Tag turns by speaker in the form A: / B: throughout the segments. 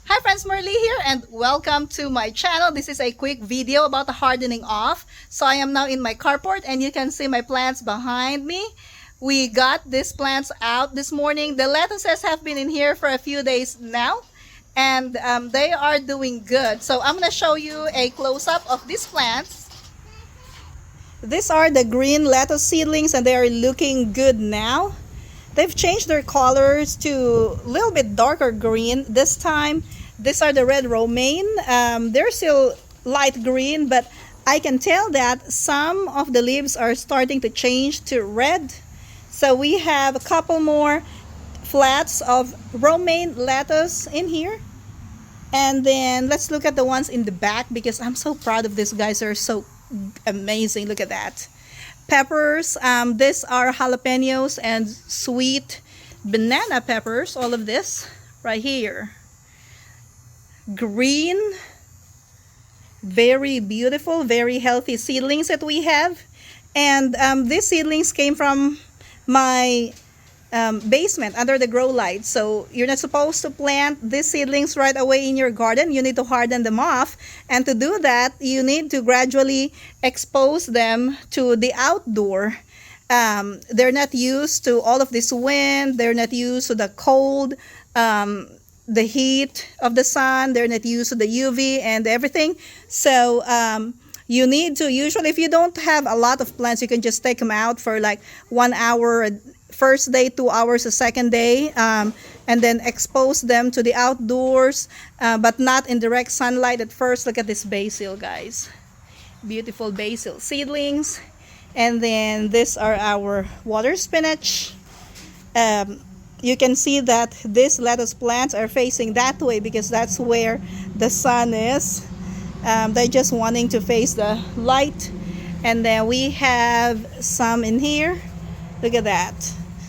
A: Hi friends, Marley here and welcome to my channel. This is a quick video about the hardening off. So I am now in my carport and you can see my plants behind me. We got these plants out this morning. The lettuces have been in here for a few days now and they are doing good. So I'm going to show you a close-up of these plants. These are the green lettuce seedlings and they are looking good now. They've changed their colors to a little bit darker green this time. These are the red romaine. They're still light green, but I can tell that some of the leaves are starting to change to red. So we have a couple more flats of romaine lettuce in here. And then let's look at the ones in the back because I'm so proud of these guys. They're so amazing. Look at that. Peppers, these are jalapenos and sweet banana peppers, all of this right here. Green, very beautiful, very healthy seedlings that we have. And these seedlings came from my basement under the grow light. So you're not supposed to plant these seedlings right away in your garden. You need to harden them off, and to do that you need to gradually expose them to the outdoor. They're not used to all of this wind, they're not used to the cold, the heat of the sun, they're not used to the UV and everything. So you need to, usually if you don't have a lot of plants, you can just take them out for like 1 hour first day, 2 hours the second day, and then expose them to the outdoors, but not in direct sunlight at first. Look at this basil, guys. Beautiful basil seedlings. And then these are our water spinach. You can see that these lettuce plants are facing that way because that's where the sun is. They're just wanting to face the light. And then we have some in here. Look at that.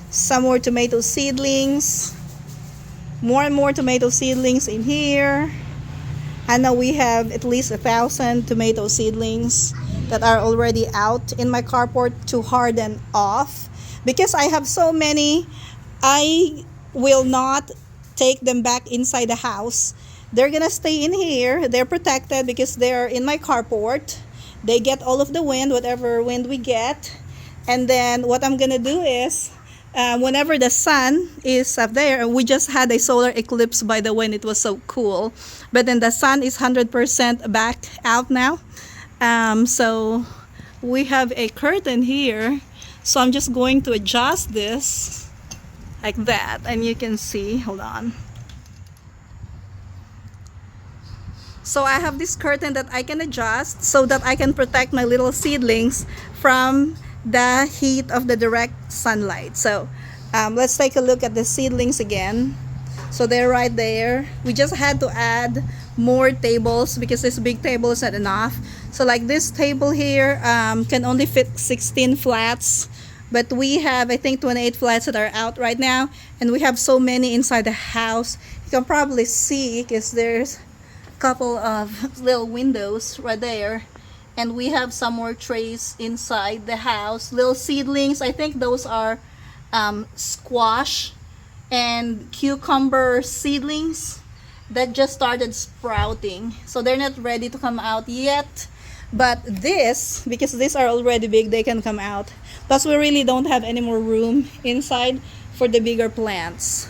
A: Some more tomato seedlings, more and more tomato seedlings in here. And now we have at least 1,000 tomato seedlings that are already out in my carport to harden off. Because I have so many, I will not take them back inside the house. They're gonna stay in here. They're protected because they're in my carport. They get all of the wind, whatever wind we get. And then what I'm gonna do is, whenever the sun is up there, and we just had a solar eclipse, by the way, and it was so cool, but then the sun is 100% back out now. So we have a curtain here, so I'm just going to adjust this like that, and you can see, hold on. So I have this curtain that I can adjust so that I can protect my little seedlings from the heat of the direct sunlight. So let's take a look at the seedlings again. So they're right there. We just had to add more tables because this big table is not enough. So like this table here can only fit 16 flats, but we have, I think, 28 flats that are out right now, and we have so many inside the house. You can probably see because there's a couple of little windows right there. And we have some more trays inside the house. Little seedlings. I think those are squash and cucumber seedlings that just started sprouting. So they're not ready to come out yet. But this, because these are already big, they can come out. Plus we really don't have any more room inside for the bigger plants.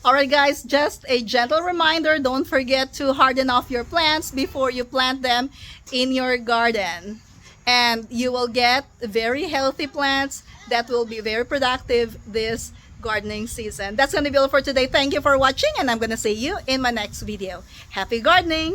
A: Alright guys, just a gentle reminder, don't forget to harden off your plants before you plant them in your garden. And you will get very healthy plants that will be very productive this gardening season. That's going to be all for today. Thank you for watching, and I'm going to see you in my next video. Happy gardening!